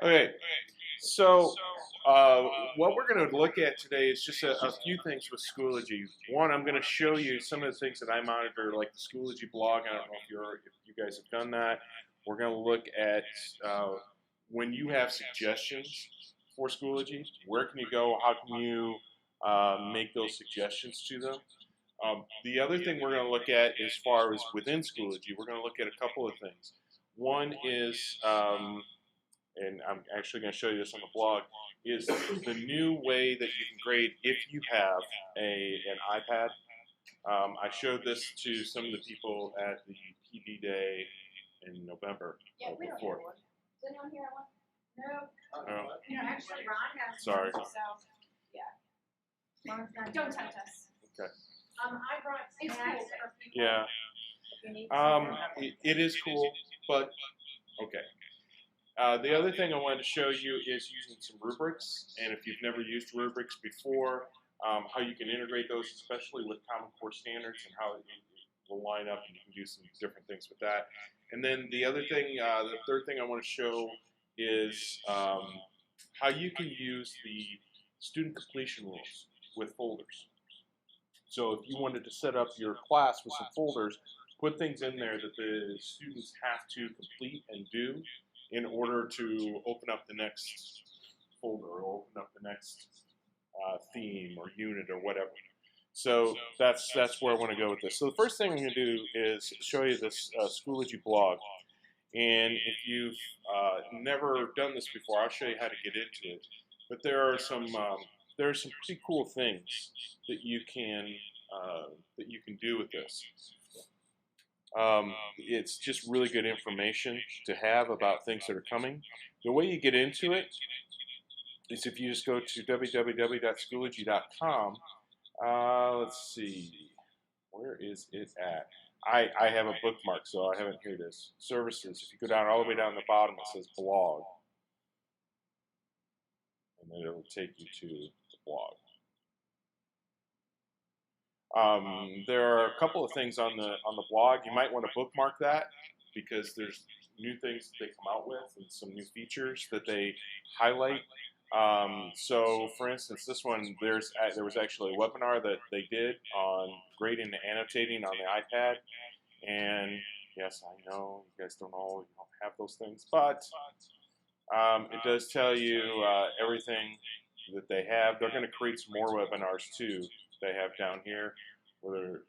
Okay, so what we're going to look at today is just a few things with Schoology. One, I'm going to show you some of the things that I monitor, like the Schoology blog. I don't know if you guys have done that. We're going to look at when you have suggestions for Schoology, where can you go? How can you make those suggestions to them? The other thing we're going to look at, as far as within Schoology, we're going to look at a couple of things. One is and I'm actually going to show you this on the blog, is the new way that you can grade if you have an iPad. I showed this to some of the people at the PB Day in November. Yeah, we don't before. have one. Does anyone here have one? No. No. You know, actually, Ron has Sorry. one, so, yeah. Ron's not don't tempt us. Okay. I brought snacks for people. Yeah. If you need some. It is cool, but okay. The other thing I wanted to show you is using some rubrics, and if you've never used rubrics before, how you can integrate those, especially with Common Core standards, and how it will line up, and you can do some different things with that. And then the other thing, the third thing I want to show is how you can use the student completion rules with folders. So if you wanted to set up your class with some folders, put things in there that the students have to complete and do in order to open up the next folder or open up the next theme or unit or whatever. So that's where I want to go with this. So the first thing I'm going to do is show you this Schoology blog. And if you've never done this before, I'll show you how to get into it. But there are some pretty cool things that you can do with this. It's just really good information to have about things that are coming. The way you get into it is if you just go to www.schoology.com. Let's see, where is it at? I have a bookmark, so I haven't. Here it is. Services. If you go down all the way down the bottom, it says blog, and then it'll take you to the blog. There are a couple of things on the blog. You might want to bookmark that because there's new things that they come out with and some new features that they highlight. So, for instance, this one, there was actually a webinar that they did on grading and annotating on the iPad. And yes, I know you guys don't have those things, but it does tell you everything that they have. They're going to create some more webinars too. They have down here, where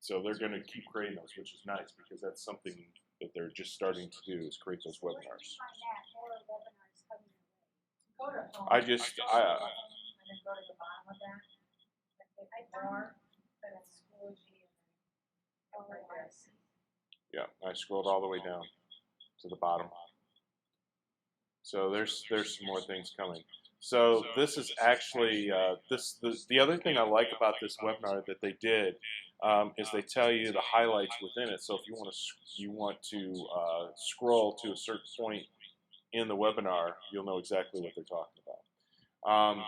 so they're going to keep creating those, which is nice because that's something that they're just starting to do, is create those webinars. I just and then go to the bottom of that. More, then it's Schoology, and then yeah, I scrolled all the way down to the bottom. So there's some more things coming. So this is actually the other thing I like about this webinar that they did is they tell you the highlights within it. So if you want to scroll to a certain point in the webinar, you'll know exactly what they're talking about.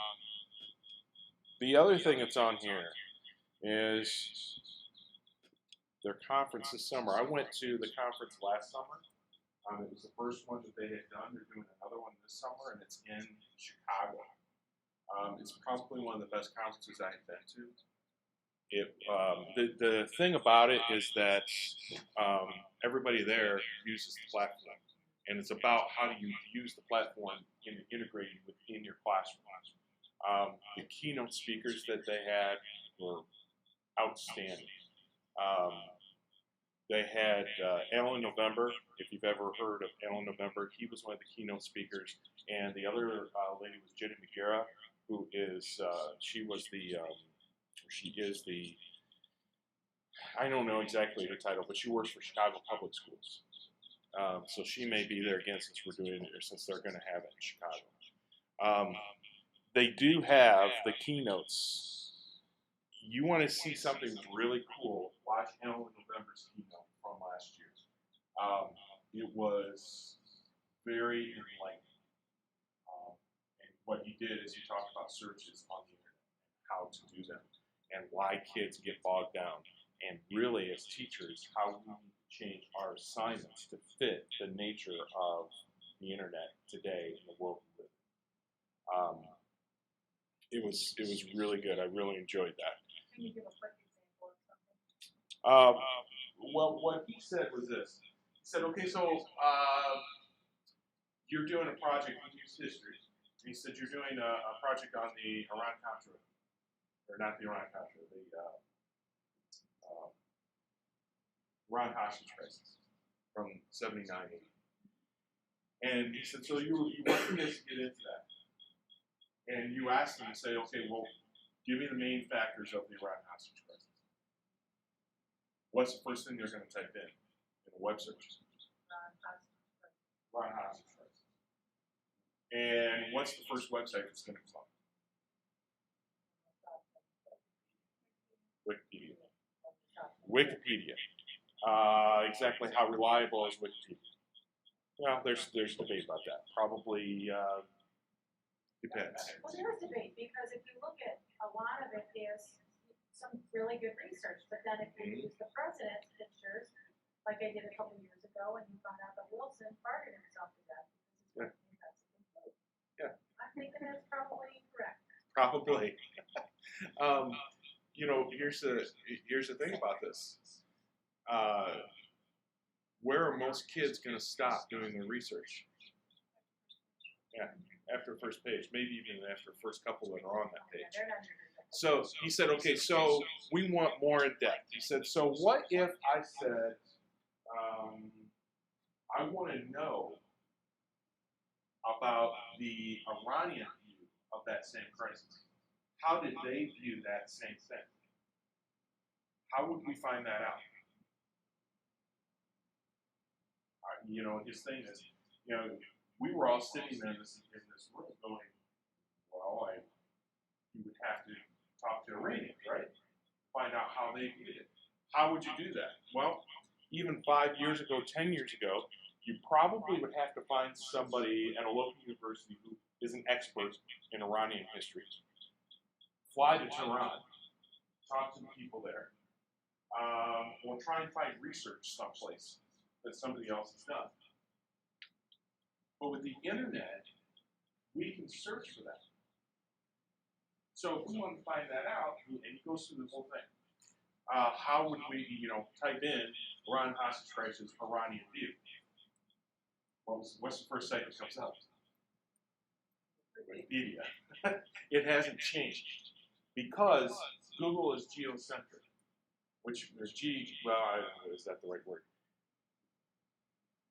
The other thing that's on here is their conference this summer. I went to the conference last summer. It was the first one that they had done. They're doing another one this summer, and it's in Chicago. It's probably one of the best conferences I have been to. The thing about it is that everybody there uses the platform, and it's about how do you use the platform in integrating within your classroom. The keynote speakers that they had were outstanding. They had Alan November, if you've ever heard of Alan November. He was one of the keynote speakers, and the other lady was Jenny McGarrah, who is she is the, I don't know exactly her title, but she works for Chicago Public Schools. So she may be there again since we're doing it, or since they're going to have it in Chicago. They do have the keynotes. You want to see something really cool, watch Alan November's keynote from last year. It was very enlightening. And what he did is he talked about searches on the internet, how to do them, and why kids get bogged down. And really, as teachers, how we need to change our assignments to fit the nature of the internet today in the world we live in. It was really good. I really enjoyed that. Can you give a quick example of something? Well, what he said was this. He said, okay, so you're doing a project, he used history. And he said, you're doing a project on the Iran-Contra, or not the Iran-Contra, the Iran hostage crisis from 79, 80. And he said, so you want to get into that. And you asked them to say, okay, well, give me the main factors of the Iran hostage crisis. What's the first thing they're going to type in a web search? Iran hostage crisis. And what's the first website that's going to come up? Wikipedia. Wikipedia. Exactly how reliable is Wikipedia? Well, there's debate about that. Probably depends. Well, there is debate because if you look at a lot of it is some really good research, but then if you use the president's pictures, like I did a couple years ago, and you found out that Wilson farted himself to death because his president Yeah. I'm thinking that's probably correct. Probably. You know, here's the thing about this. Where are most kids going to stop doing their research? Yeah, after the first page, maybe even after the first couple that are on that page. So he said, okay, so we want more in depth. He said, so what if I said, I want to know about the Iranian view of that same crisis. How did they view that same thing? How would we find that out? You know, his thing is, you know, we were all sitting there in this room going, well, you would have to talk to Iranians, right? Find out how they viewed it. How would you do that? Well, even 5 years ago, 10 years ago, you probably would have to find somebody at a local university who is an expert in Iranian history. Fly to Tehran, talk to the people there, or try and find research someplace that somebody else has done. But with the internet, we can search for that. So if we want to find that out, and he goes through the whole thing. How would we, you know, type in Iran hostage crisis Iranian view? What's the first site that comes up? Wikipedia. It hasn't changed because Google is geocentric, which is well, I don't know, is that the right word?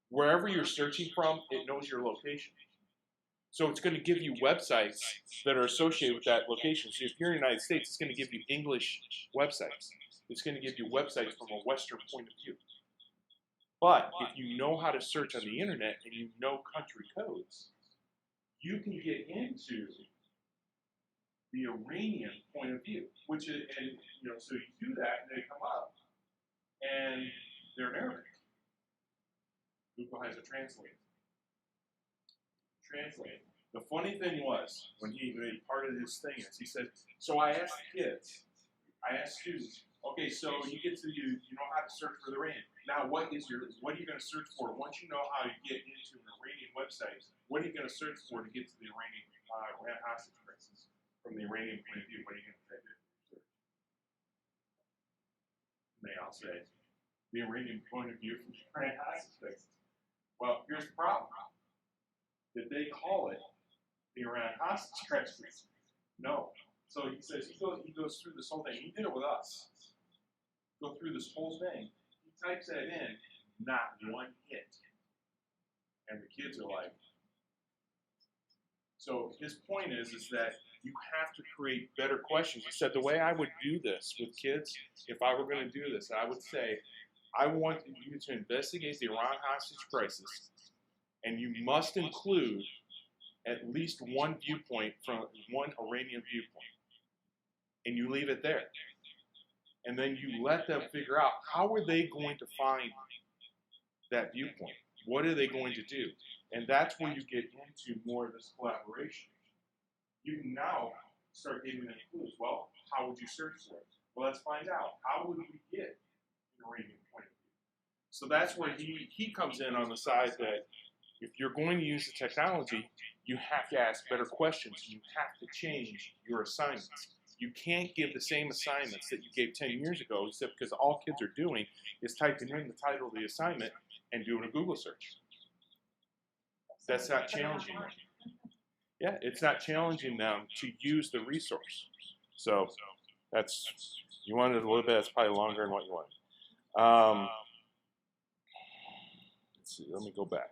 Wherever you're searching from, it knows your location. So it's going to give you websites that are associated with that location. So if you're in the United States, it's going to give you English websites. It's going to give you websites from a Western point of view. But if you know how to search on the internet and you know country codes, you can get into the Iranian point of view, which is, and you know, so you do that and they come up and they're in Arabic. Google has a translator. The funny thing was, when he part of his thing is, he said, so I asked kids, I asked students, okay, so you get to you know how to search for the Iranian. Now, what are you going to search for? Once you know how to get into an Iranian website, what are you going to search for to get to the Iranian Iran hostage crisis from the Iranian point of view? What are you going to type in? And they all say the Iranian point of view from the Iran hostage crisis. Well, here's the problem. Did they call it the Iran hostage crisis? No. So he says he goes through this whole thing. He did it with us. Go through this whole thing. He types that in, not one hit. And the kids are like. So his point is that you have to create better questions. He said the way I would do this with kids, if I were going to do this, I would say, I want you to investigate the Iran hostage crisis, and you must include at least one viewpoint from one Iranian viewpoint. And you leave it there. And then you let them figure out how are they going to find that viewpoint? What are they going to do? And that's where you get into more of this collaboration. You can now start giving them clues. Well, how would you search for it? Well, let's find out. How would we get an Iranian point of view? So that's where he comes in on the side that if you're going to use the technology, you have to ask better questions. You have to change your assignments. You can't give the same assignments that you gave 10 years ago, except because all kids are doing is typing in the title of the assignment and doing a Google search. That's not challenging them. Yeah, it's not challenging them to use the resource. So that's, you wanted a little bit, that's probably longer than what you wanted. Let's see, let me go back.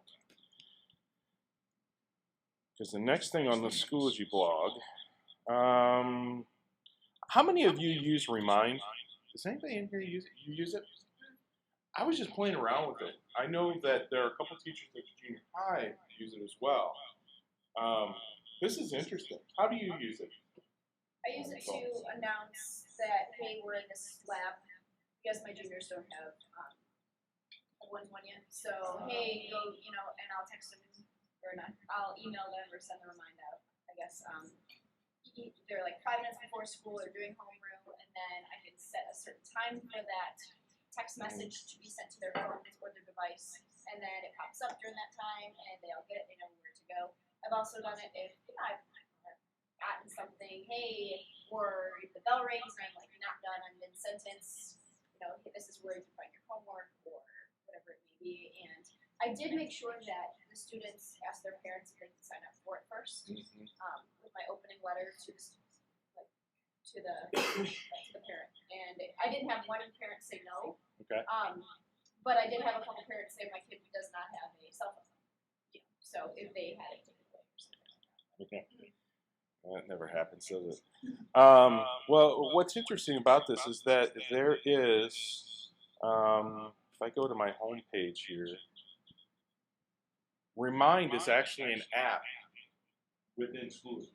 Because the next thing on the Schoology blog, how many of you use Remind? Does anybody in here use it? You use it? I was just playing around with it. I know that there are a couple teachers at junior high who use it as well. This is interesting. How do you use it? I use it to announce that, hey, we're in this lab, because my juniors don't have a one-to-one yet. So, hey, go, and I'll text them, or not, I'll email them or send them a remind out, I guess. They're like 5 minutes before school or doing homeroom, and then I can set a certain time for that text message to be sent to their phone or their device, and then it pops up during that time, and they all get it, they know where to go. I've also done it if I've gotten something, hey, or if the bell rings and I'm like not done, I'm mid-sentence, hey, this is where you can find your homework or whatever it may be. And I did make sure that the students asked their parents if they could sign up for it first, with my opening letter to the parent. And I didn't have one parent say no. Okay. But I did have a couple parents say my kid does not have a cell phone. So if they had it taken away or something like that. Okay. That never happens, does it? Well, what's interesting about this is that there is, if I go to my home page here, Remind is actually an app within Schoology.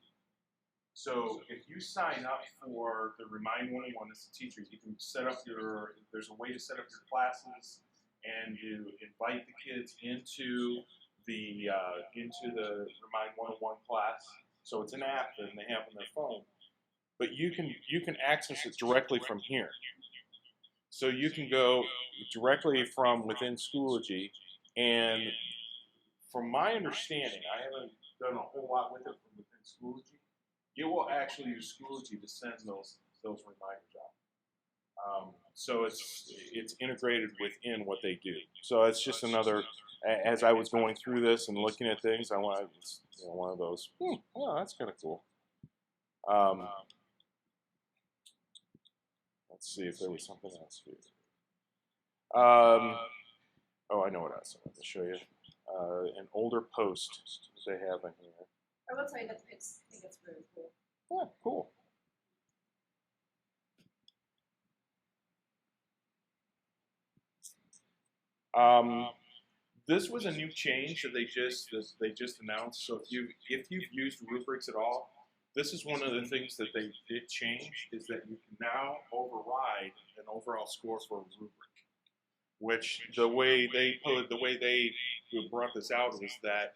So if you sign up for the Remind 101 as a teacher, you can set up there's a way to set up your classes, and you invite the kids into the Remind 101 class. So it's an app that they have on their phone, but you can access it directly from here. So you can go directly from within Schoology, and from my understanding, I haven't done a whole lot with it from within Schoology. It will actually use Schoology to send those reminders out. So it's integrated within what they do. So it's just another. As I was going through this and looking at things, I wanted one of those. Oh, that's kind of cool. Let's see if there was something else here. Oh, I know what else I wanted to show you. An older post they have in here. I will tell you that I think it's really cool. Yeah, cool. This was a new change that they just announced. So if you've used rubrics at all, this is one of the things that they did change, is that you can now override an overall score for a rubric. Which the way they brought this out is that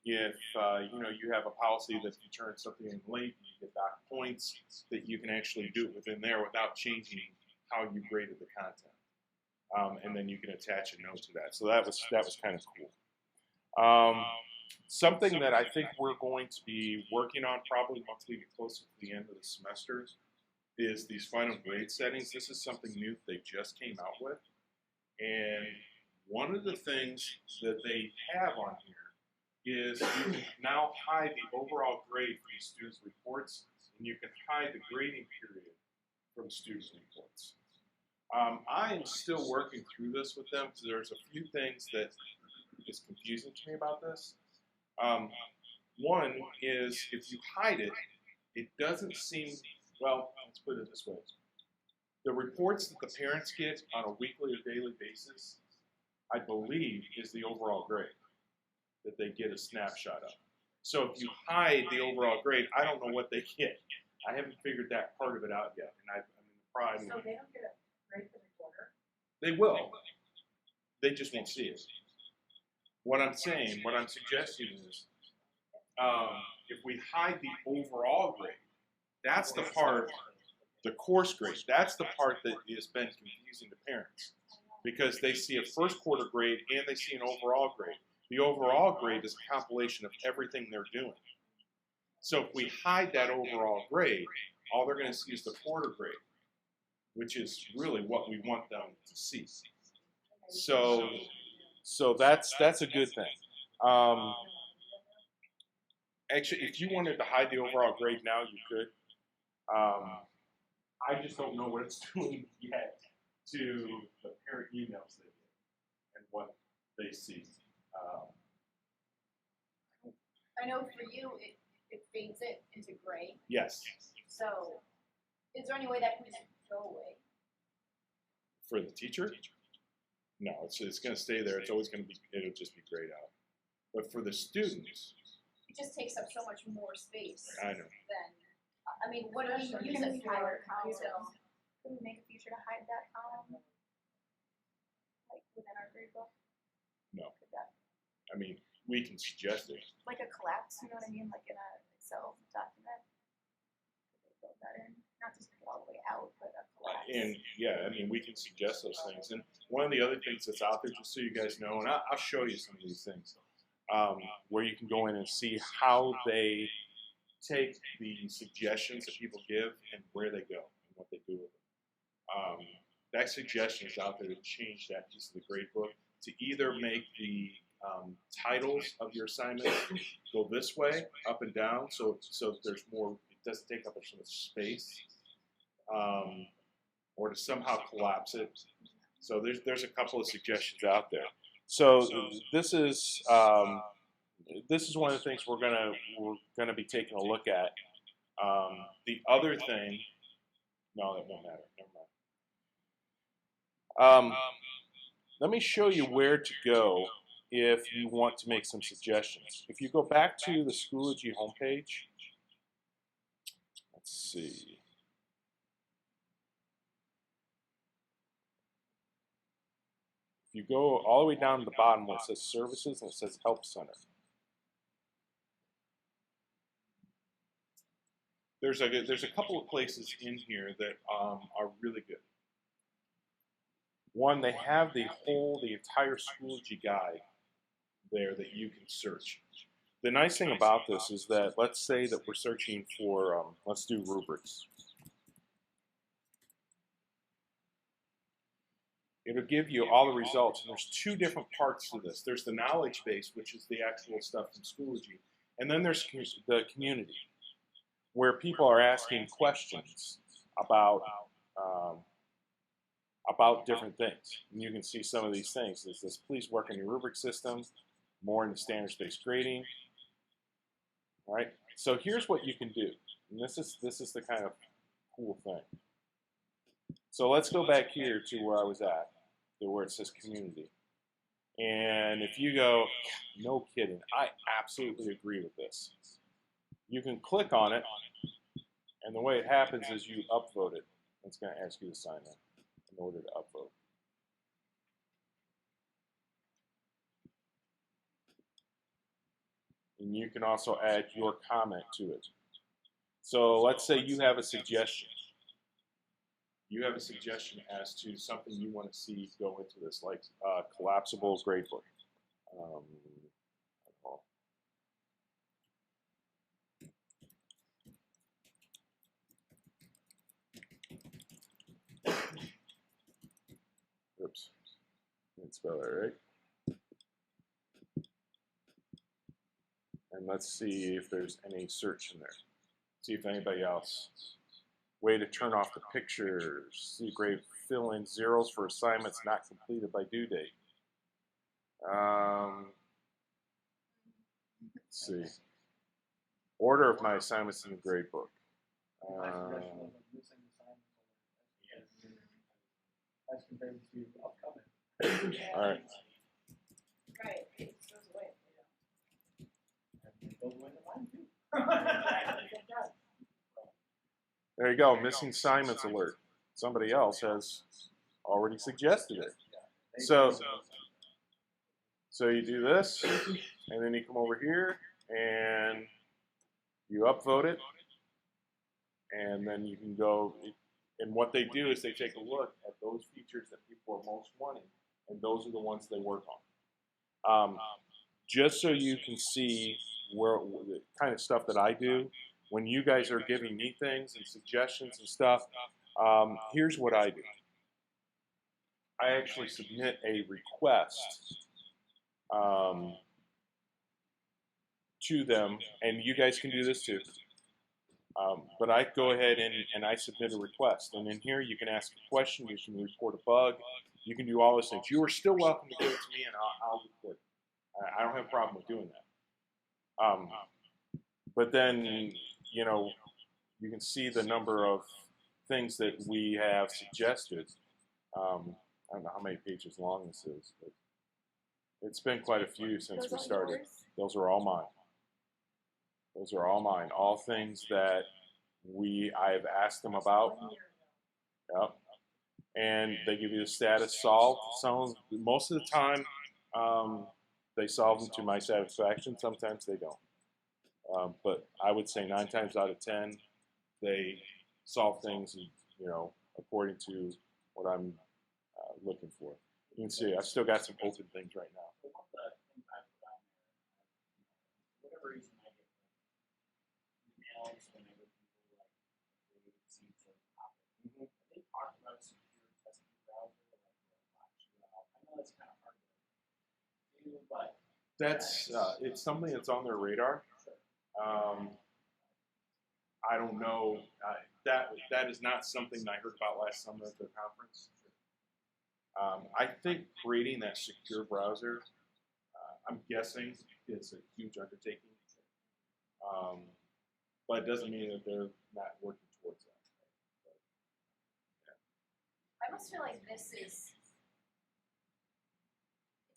if you have a policy that if you turn something in late, you get docked points, that you can actually do it within there without changing how you graded the content, and then you can attach a note to that. So that was kind of cool. Something that I think we're going to be working on probably once we get closer to the end of the semester is these final grade settings. This is something new that they just came out with. And one of the things that they have on here is you can now hide the overall grade from the students' reports, and you can hide the grading period from students' reports. I am still working through this with them, because there's a few things that is confusing to me about this. One is if you hide it, it doesn't seem, well, let's put it this way. The reports that the parents get on a weekly or daily basis, I believe, is the overall grade that they get a snapshot of. So if you hide the overall grade, I don't know what they get. I haven't figured that part of it out yet. And So they don't get a grade for the quarter? They will. They just won't see it. What I'm suggesting is, if we hide the overall grade, that's the part. The course grade, that's the part that has been confusing to parents. because they see a first quarter grade and they see an overall grade. The overall grade is a compilation of everything they're doing. So if we hide that overall grade, all they're going to see is the quarter grade, which is really what we want them to see. So that's a good thing. Actually, if you wanted to hide the overall grade now, you could. I just don't know what it's doing yet to the parent emails they get and what they see. I know for you, it fades it into gray. Yes. So, is there any way that can just go away? For the teacher? No, it's going to stay there. It's always going to be, it'll just be grayed out. But for the students, It just takes up so much more space. I know. Than, I mean, what do we use it for? Until Can we make a feature to hide that column? Like within our grade book? No. Could that, I mean, we can suggest it. like a collapse, you know what I mean? Like in a Excel document? Could they build that in? Not just put it all the way out, but a collapse. And yeah, I mean, we can suggest those things. And one of the other things that's out there, just so you guys know, and I'll show you some of these things, where you can go in and see how they take the suggestions that people give and where they go and what they do with them. That suggestion is out there to change that piece of the grade book to either make the titles of your assignments go this way, up and down, so there's more, it doesn't take up as much space, or to somehow collapse it. So there's a couple of suggestions out there. So this is one of the things we're gonna be taking a look at. The other thing, no, that won't matter. Never mind. Let me show you where to go if you want to make some suggestions. If you go back to the Schoology homepage, let's see. If you go all the way down to the bottom where it says Services and it says Help Center, there's a couple of places in here that are really good. One, they have the entire Schoology guide there that you can search. The nice thing about this is that, let's say that we're searching for, let's do rubrics. It'll give you all the results, and there's two different parts to this. There's the knowledge base, which is the actual stuff from Schoology, and then there's the community, where people are asking questions about different things. And you can see some of these things. It says, please work on your rubric system, more into standards-based grading. All right. So here's what you can do. And this is the kind of cool thing. So let's go back here to where I was at, to where it says community. And if you go, no kidding, I absolutely agree with this. You can click on it, and the way it happens is you upvote it. It's going to ask you to sign in order to upvote. And you can also add your comment to it. So let's say you have a suggestion. You have a suggestion as to something you want to see go into this, like collapsible gradebook. Oops, didn't spell that right. And let's see if there's any search in there. See if anybody else. Way to turn off the pictures. See grade, fill in zeros for assignments not completed by due date. Let's see. Order of my assignments in the grade book. As compared to upcoming. All right. right, it goes away. There you go. Missing assignments alert. Somebody else has already suggested it. So you do this, and then you come over here, and you upvote it, and then you can go. And what they do is they take a look at those features that people are most wanting, and those are the ones they work on. Just so you can see where the kind of stuff that I do, when you guys are giving me things and suggestions and stuff, here's what I do. I actually submit a request to them, and you guys can do this too. But I go ahead and I submit a request. And in here, you can ask a question, you can report a bug, you can do all those things. You are still welcome to give it to me, and I'll report it. I don't have a problem with doing that. But then, you know, you can see the number of things that we have suggested. I don't know how many pages long this is, but it's been quite a few since we started. Those are all mine. Those are all mine. All things that I've asked them about. Yep. And they give you the status solved. Most of the time, they solve them to my satisfaction. Sometimes they don't. But I would say 9 times out of 10, they solve things, you know, according to what I'm looking for. You can see I've still got some open things right now. So one of the things I put down there, for whatever reason, I get emails whenever people like create scenes or topics. They talk about secure testing browser, like I know that's kind of hard to do, but That's it's something that's on their radar. I don't know. That is not something I heard about last summer at the conference. I think creating that secure browser, I'm guessing, is a huge undertaking. But it doesn't mean that they're not working towards that. But, yeah. I almost feel like it's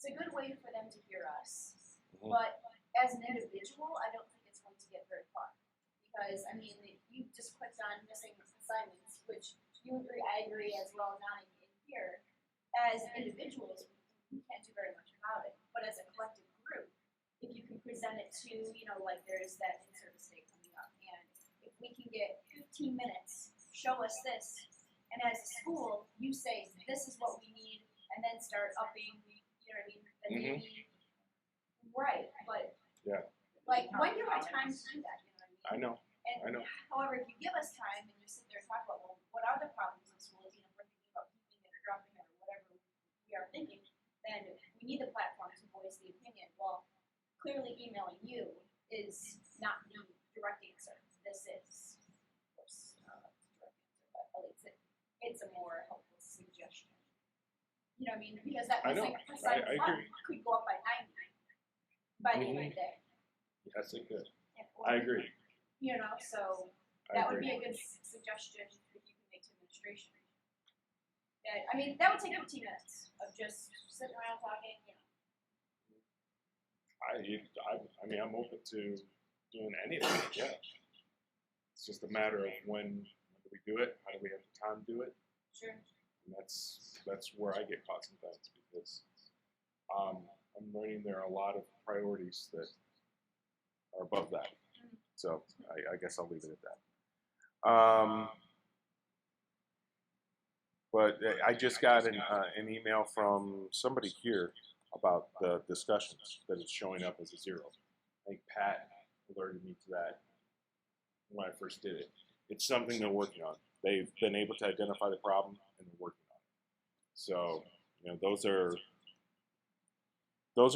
a good way for them to hear us. But as an individual, I don't think it's going to get very far. Because, I mean, you just clicked on missing assignments, which you agree, I agree as well, not in here. As individuals, we can't do very much about it. But as a collective group, if you can present it to, you know, like there's that in-service day coming up, and if we can get 15 minutes, show us this, and as a school, you say, this is what we need, and then start upping, you know what I mean, then maybe, right, but, Yeah. like, when do you have time to do that, you know what I mean? I know. And I know. however, if you give us time and just sit there and talk about, well, what are the problems in schools, you know, we're thinking about keeping it or dropping it or whatever we are thinking, then we need the platform to voice the opinion. Well, clearly emailing you is not the direct answer. This is, of course, not the direct answer, but at least it's a more helpful suggestion. You know what I mean? Because that I know. missing assignment I agree. could go up by 90 by the end of the day. Yes, it could. Or, I agree. You know, so I that would agree. be a good suggestion if you can make to administration. I mean, that would take 15 minutes of just sitting around talking, you know. I mean, I'm open to doing anything. Yeah. It's just a matter of when do we do it? How do we have the time to do it? Sure. And that's where I get caught sometimes because I'm learning there are a lot of priorities that are above that. So I guess I'll leave it at that. But I just got an email from somebody here about the discussions that it's showing up as a 0. I think Pat alerted me to that when I first did it. It's something they're working on. They've been able to identify the problem and they're working on it. So, you know, those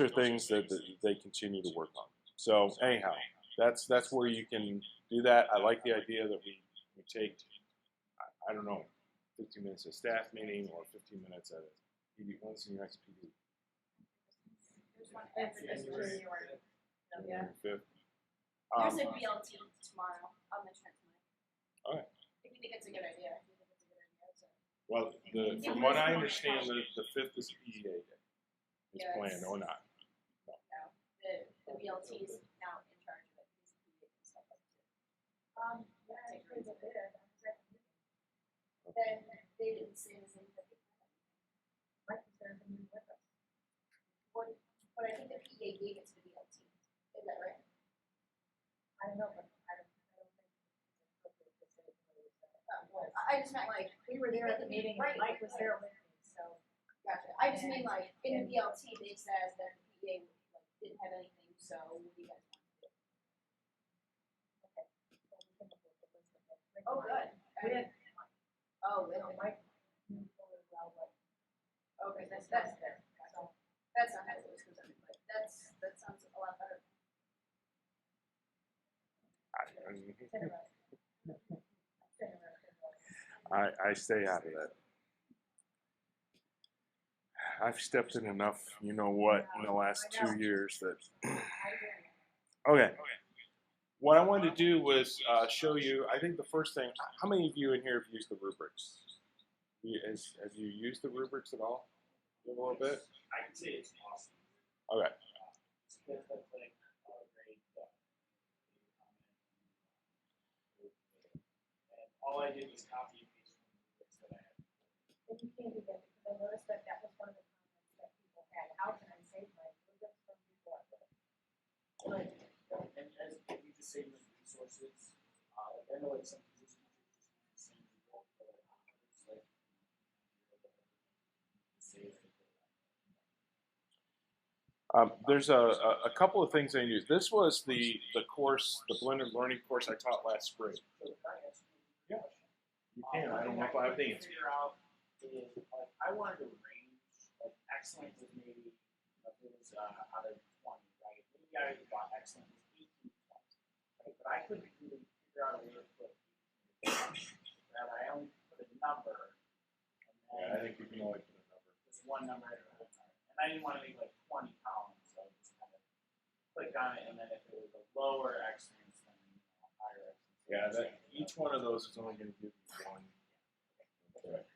are things that they continue to work on. So anyhow, that's where you can do that. I like the idea that we take, I don't know, 15 minutes at a staff meeting or 15 minutes at a PD. When's your next PD? There's one every January. Yeah. 5th. There's a BLT tomorrow. I'll mention it tonight. All right. If you think it's a good idea. So. Well, from what I understand, the 5th is PEA day. It's Yeah, planned or not. No, the BLT is now in charge of it. He's PA and stuff like that. Yeah, I agree with it. Then they didn't say anything that they had. Mike is there to meet with us. But I think the PA gave it to the BLT. Is that right? I don't know, but I don't think it's appropriate to say what it was. Well, I just meant like, We were there at the meeting, and Right. Mike was there with me, so. gotcha, I just mean like, in the BLT, they said that PEA like, didn't have anything, so what do you guys want to do? Oh, good. We didn't, Oh, you know, really? Mike knew fully well what, Okay, that's that's there, so. that's not how it was presented, but that sounds a lot better. It's interesting. It's interesting. I stay out of that. I've stepped in enough, you know what, in the last 2 years that. I hear you. Okay. What I wanted to do was show you. I think the first thing. How many of you in here have used the rubrics? Have you used the rubrics at all? A little bit. I can say it's awesome. Okay. Because that's like grade and all I did was copy and paste from the books that I had. And you can't do that, because I noticed that that was one of the comments that people had, how can I save my rubrics from before? And as you just say with resources, I know like some positions are just the same people, but it's like save it. There's a couple of things I use. This was the course, the blended learning course I taught last spring. Yeah. You can. I don't know if I have the answer. Figure out is like I wanted to range like excellent was maybe it was out of 20, right? Maybe I thought excellent was 18, 20, right? But I couldn't really figure out a way to put 18 that I only put a number. And Yeah, I think you can only put a number. just one number at a time. And I didn't want to make like 20 columns, so I just kind of click on it, and then if it was a lower excellence, then higher excellence. Yeah, that each one of those is only going to give you one. Okay.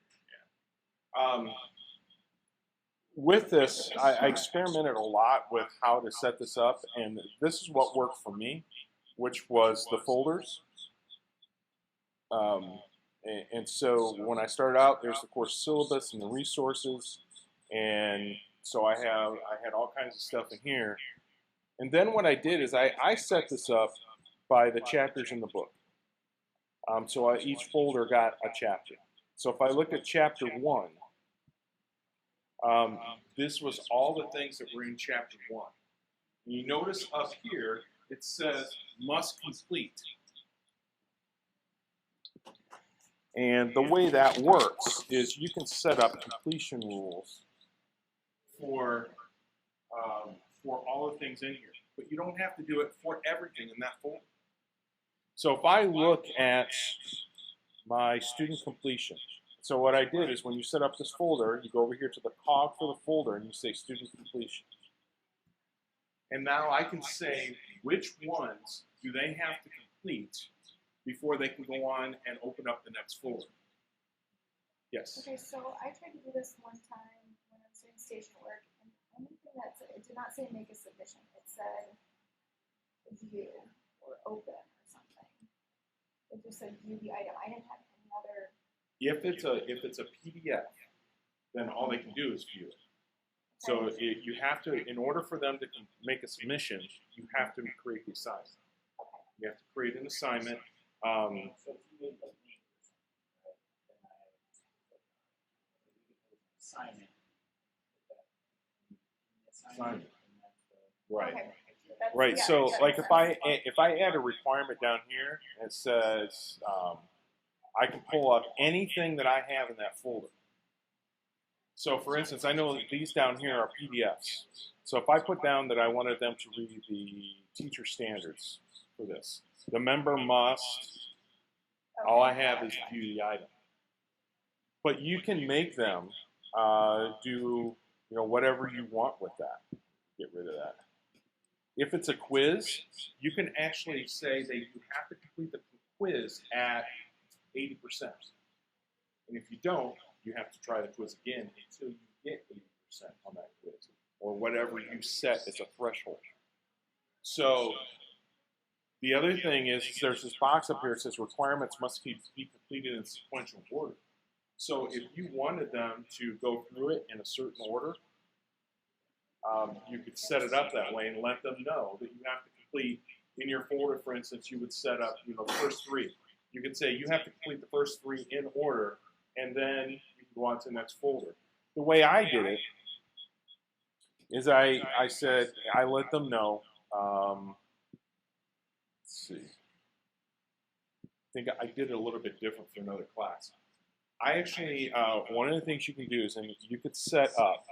Yeah. With this, I experimented a lot with how to set this up, and this is what worked for me, which was the folders. And so when I started out, there's the course syllabus and the resources, and so I had all kinds of stuff in here. And then what I did is I set this up by the chapters in the book. So each folder got a chapter. So if I looked at chapter 1, this was all the things that were in chapter 1. And you notice up here, it says must complete. And the way that works is you can set up completion rules for all the things in here. But you don't have to do it for everything in that folder. So if I look at my student completion, so what I did is when you set up this folder, you go over here to the cog for the folder and you say student completion. And now I can say which ones do they have to complete before they can go on and open up the next folder. Yes? Okay, so I tried to do this one time when I was doing station work, and the only thing it did not say make a submission. It said view or open or something. It just said view the item. I didn't have any other. If it's a PDF, then all they can do is view it. So you have to, in order for them to make a submission, you have to create the assignment. You have to create an assignment. So if you made like names or something, right? Then I have assignment. Assignment. And that's the Right. Okay. That's, Right. yeah, So that like makes if I add a requirement down here, it says I can pull up anything that I have in that folder. So for instance, I know that these down here are PDFs. So if I put down that I wanted them to read the teacher standards for this, the member must, all I have is view the item. But you can make them do whatever you want with that. Get rid of that. If it's a quiz, you can actually say that you have to complete the quiz at 80%. And if you don't, you have to try the quiz again until you get 80% on that quiz, or whatever you set as a threshold. So the other thing is there's this box up here that says requirements must be completed in sequential order. So if you wanted them to go through it in a certain order, you could set it up that way and let them know that you have to complete in your folder. For instance, you would set up the first 3. You could say you have to complete the first 3 in order, and then you can go on to the next folder. The way I did it is I said, I let them know, let's see, I think I did it a little bit different for another class. I actually, one of the things you can do is, and you could set up,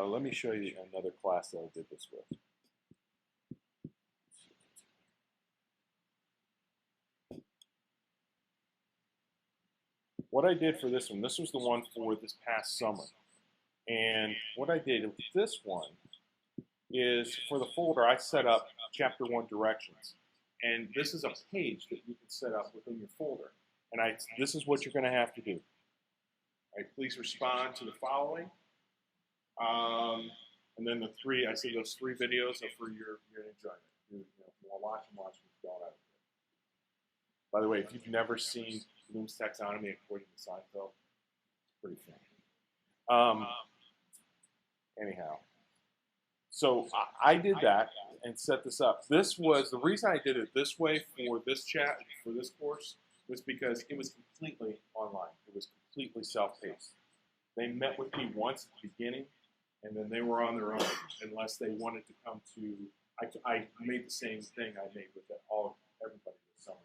let me show you another class that I did this with. What I did for this one, this was the one for this past summer. And what I did with this one is for the folder, I set up chapter 1 directions. And this is a page that you can set up within your folder. And this is what you're going to have to do. All right, please respond to the following. And then the 3, I say those 3 videos are for your enjoyment. You want to watch them, don't have it. By the way, if you've never seen Bloom's taxonomy according to Seinfeld, it's pretty funny. Anyhow, so I did that and set this up. This was the reason I did it this way for this course was because it was completely online. It was completely self-paced. They met with me once at the beginning, and then they were on their own unless they wanted to come to. I made the same thing I made with everybody this summer.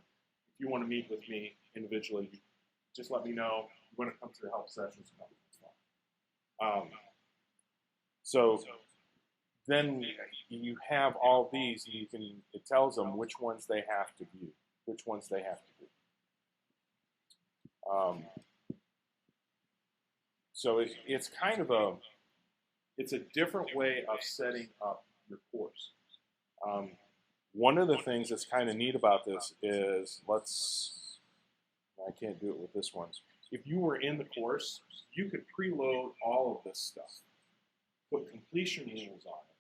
If you want to meet with me individually, just let me know. You want to come to the help sessions, come. So then you have all these, and it tells them which ones they have to view, which ones they have to do. So it's kind of it's a different way of setting up your course. One of the things that's kind of neat about this is, I can't do it with this one. If you were in the course, you could preload all of this stuff, put completion rules on it,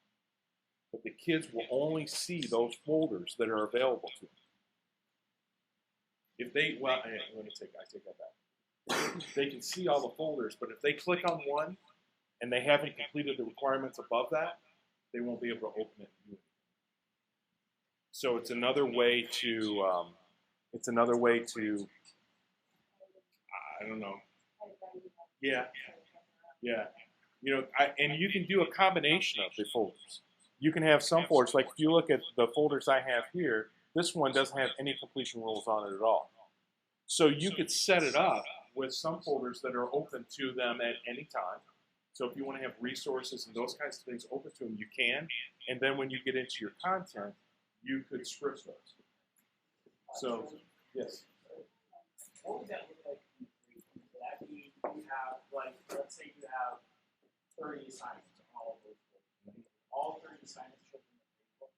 but the kids will only see those folders that are available to them. If they, I take that back. They can see all the folders, but if they click on one and they haven't completed the requirements above that, they won't be able to open it and do it. So it's another way to, I don't know. Yeah. And you can do a combination of the folders. You can have some folders, like if you look at the folders I have here, this one doesn't have any completion rules on it at all. So you could set it up with some folders that are open to them at any time. So if you want to have resources and those kinds of things open to them, you can. And then when you get into your content, you could script those. So, yes. What would that look like? Would that be you have, like, let's say you have 30 assignments on all of those books. All 30 assignments show in the book.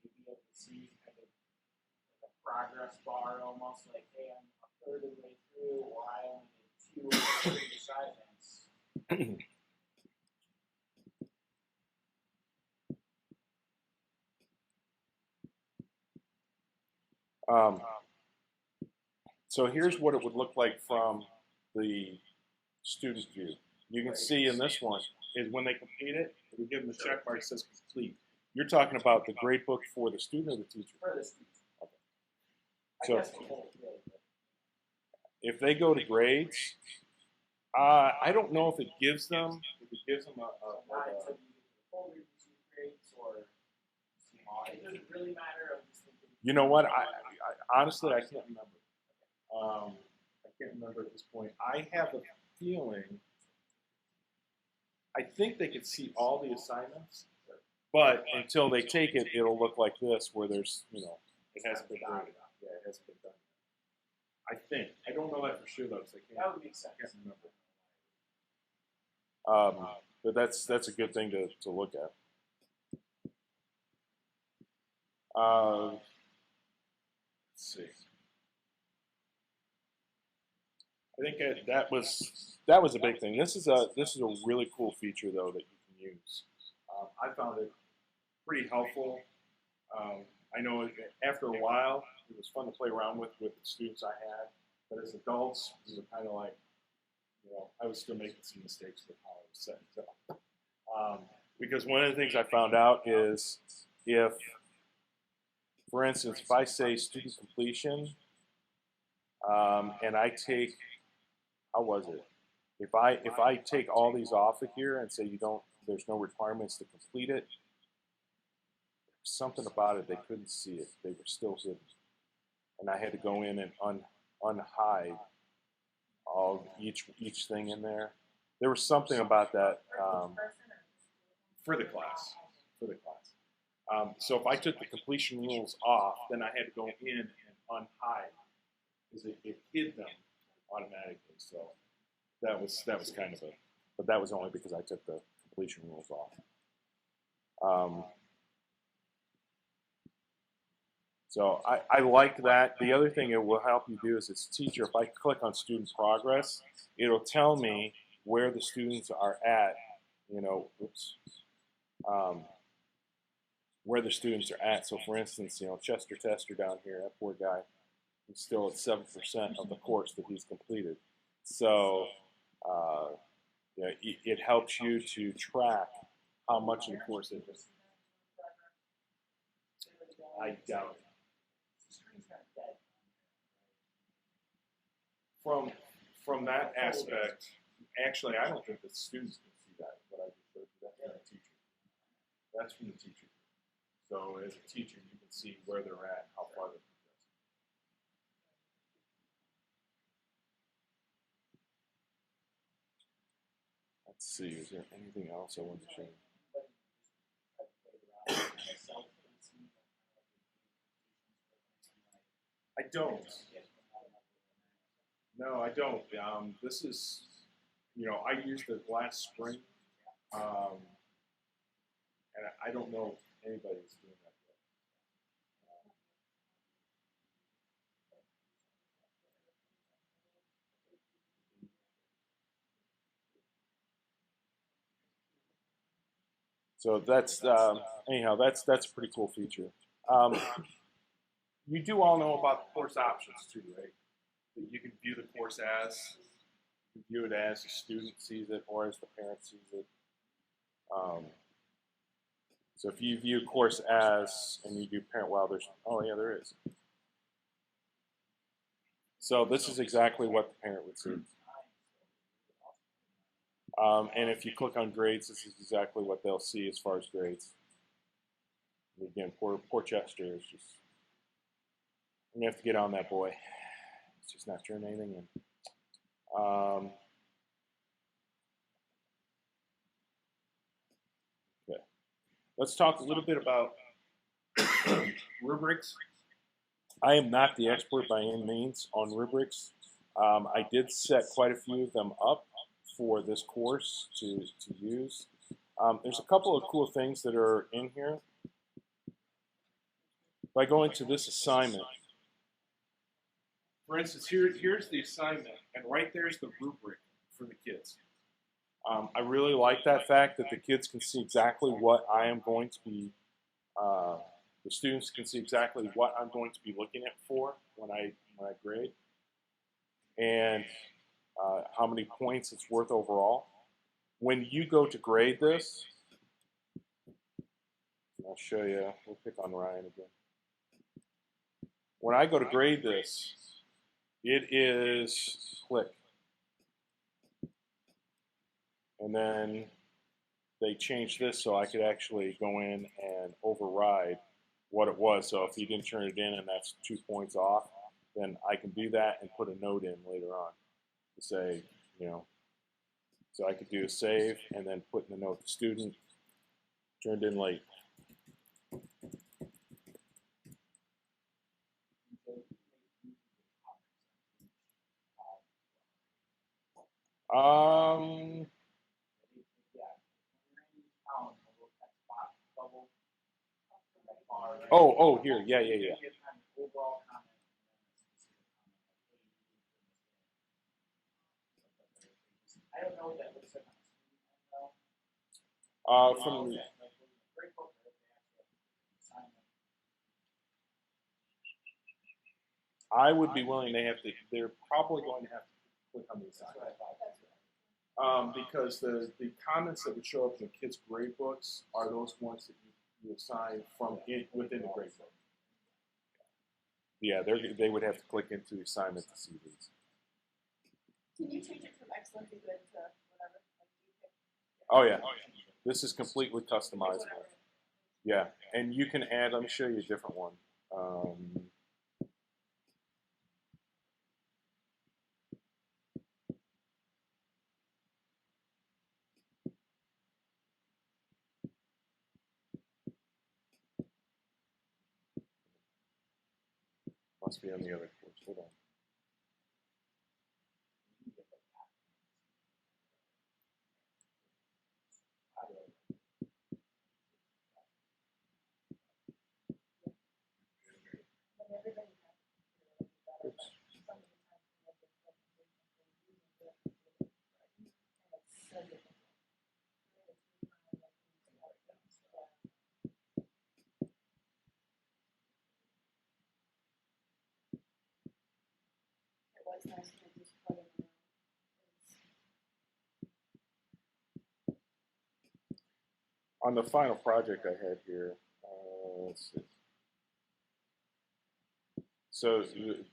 They'd be able to see kind of like a progress bar, almost like, hey, I'm a third of the way through, or I only did 2 of the 3 assignments. So here's what it would look like from the student view. You can see in this one is when they complete it, we give them a check mark that says complete. You're talking about the grade book for the student or the teacher? For the students. Okay. So if they go to grades, I don't know if it gives them It doesn't really matter. You know what? I honestly I can't remember. I can't remember at this point. I have a feeling. I think they could see all the assignments, but until they take it, it'll look like this, where there's, it hasn't been done. Yeah, it hasn't been done. I think. I don't know that for sure though, because That would make sense. I can't remember. But that's a good thing to look at. Let's see. I think that was a big thing. This is a really cool feature though that you can use. I found it pretty helpful. I know after a while it was fun to play around with the students I had, but as adults we were kind of like, I was still making some mistakes with how I was setting it up. Because one of the things I found out is if For instance, if I say student completion, and I take, how was it? If I take all these off of here and say there's no requirements to complete it, something about it, they couldn't see it. They were still hidden. And I had to go in and unhide all each thing in there. There was something about that for the class. So if I took the completion rules off, then I had to go in and unhide because it hid them automatically. So that was kind of but that was only because I took the completion rules off. So I like that. The other thing it will help you do is, as a teacher, if I click on student progress, it'll tell me where the students are at, where the students are at. So for instance, Chester Tester down here, that poor guy, he's still at 7% of the course that he's completed. So it helps you to track how much of the course it is. I doubt it. From that aspect, actually, I don't think the students can see that. What I just showed you, that's from the teacher. That's from the teacher. So as a teacher, you can see where they're at, how far they're progressing. Let's see, is there anything else I want to show you? I don't. No, I don't. This is, I used it last spring, and I don't know if anybody's doing that yet. So that's anyhow. That's a pretty cool feature. You do all know about the course options too, right? That you can view the course as, you can view it as the student sees it or as the parent sees it. So if you view course as and you do parent, there is. So this is exactly what the parent would see. And if you click on grades, this is exactly what they'll see as far as grades. And again, poor Chester is just, I'm gonna have to get on that boy. It's just not turning anything in. Okay. Let's talk a little bit about rubrics. I am not the expert by any means on rubrics. I did set quite a few of them up for this course to use. There's a couple of cool things that are in here. By going to this assignment, for instance, here's the assignment, and right there's the rubric for the kids. I really like that fact that the kids can see exactly what I am going to be, the students can see exactly what I'm going to be looking at for when I grade, and how many points it's worth overall. When you go to grade this, I'll show you, we'll pick on Ryan again. When I go to grade this, it is click. And then they changed this so I could actually go in and override what it was. So if you didn't turn it in and that's 2 points off, then I can do that and put a note in later on to say, so I could do a save and then put in the note, the student turned in late. Here, yeah. I don't know what that looks like From I would be willing. They're probably going to have to click on the assignment. Because the comments that would show up in the kids' grade books are those ones that you assign from within the grade book. Yeah, they would have to click into the assignment to see these. Can you change it from excellent to good to whatever? Like, do you pick? Oh yeah, this is completely customizable. Yeah, and you can add. Let me show you a different one. Must be on the other course. Hold on. And everybody has to figure it out better, but some of the times we have this presentation for using it, and it's so difficult. It was nice to just plug in the On the final project I had here, let's see. So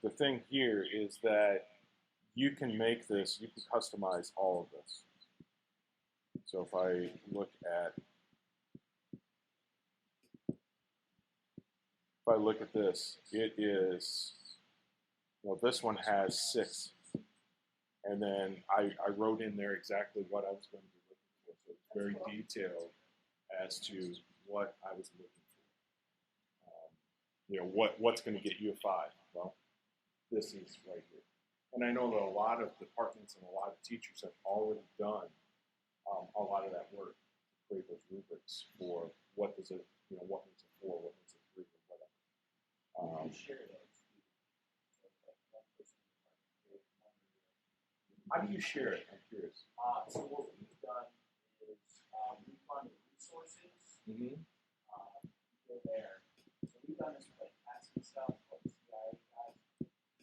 the thing here is that you can make this, you can customize all of this. So if I look at this, it is, well, this one has 6. And then I wrote in there exactly what I was going to be looking for. So it's very detailed as to what I was looking for. You know, what's going to get you a 5? Well, this is right here. And I know that a lot of departments and a lot of teachers have already done a lot of that work to create those rubrics for what does it, you know, what makes it 4, what makes it 3, or whatever. How do you share it? I'm curious. So what we've done is we fund resources. Mm-hmm. Go there. So we've done this with like asking stuff, like CIA guys,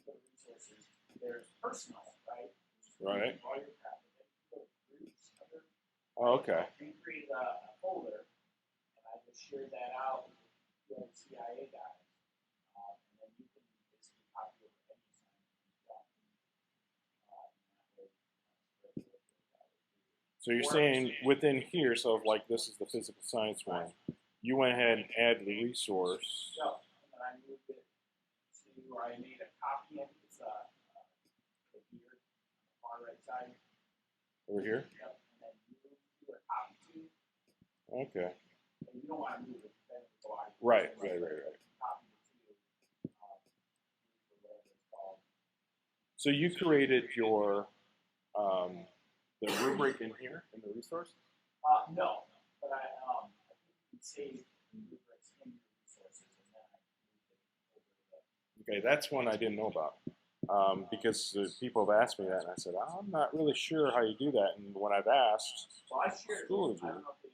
go to resources. There's personal, right? Right. All your crap. And then you go to groups. Oh, okay. We created a folder, and I just shared that out with the CIA guys. And then you can basically copy over any assignment you've done. So you're saying within here, so like this is the physical science one, you went ahead and added the resource. So, and then I moved it to where I made a copy of it's the here on the far right side. Over here? Yep. And then you do a copy to. Okay. And you don't want to move it, then it's a lot. Right. Copy it to, whatever it's called. So you created your the rubric in here in the resource? No, but I think you can save the rubrics in your resources, and then I moved it over the. Okay, that's one I didn't know about. Because people have asked me that, and I said, I'm not really sure how you do that. And when I've asked, Well, I shared Schoology. I don't know if they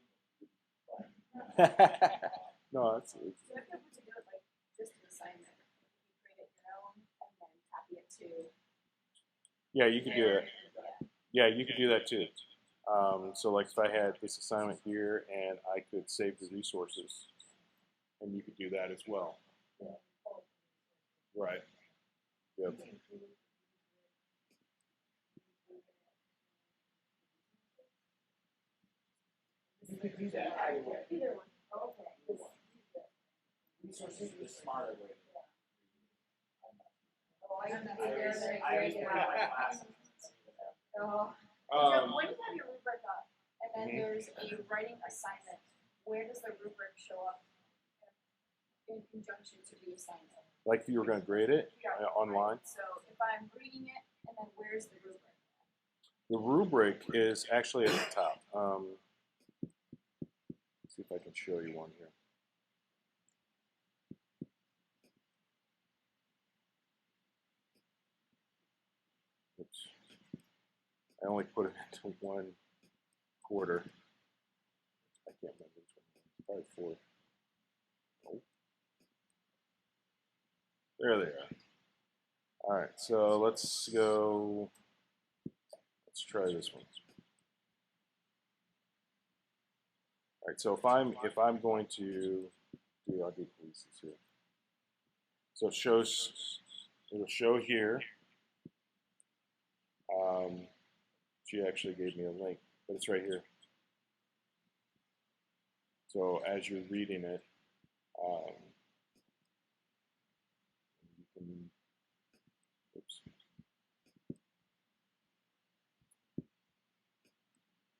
no, it's So if you were to do it like just an assignment, you create it your own and then copy it to. yeah, you could do it. Yeah. Yeah, you could do that too. So like if I had this assignment here and I could save the resources, and you could do that as well. Yeah. Right. Yep. You could do that either way. Either one. Oh, okay. Resources is a smarter way. Oh, I used to be I there, always there, put it in my there. classes and see what happens. Oh. So when you have your rubric up, and then Mhm. there's a writing assignment, where does the rubric show up in conjunction to the assignment? Like if you were going to grade it online. Right. So if I'm reading it, and then where's the rubric? The rubric is actually at the top. Let's see if I can show you one here. Oops. I only put it into one quarter. I can't remember which one. It's probably 4. Oh. There they are. All right, so let's go. Let's try this one. All right, so if I'm going to do, I'll do police here. So it shows, it'll show here. She actually gave me a link, but it's right here. So as you're reading it, you can, oops.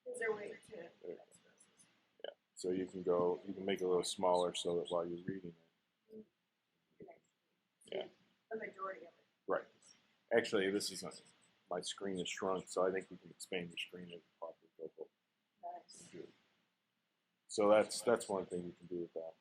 Is there a way to? Yeah. So you can go, you can make it a little smaller so that while you're reading it. Yeah. The majority of it. Right. Actually, this isn't, my screen is shrunk, so I think we can expand the screen as a proper logo. Nice. So that's one thing you can do with that.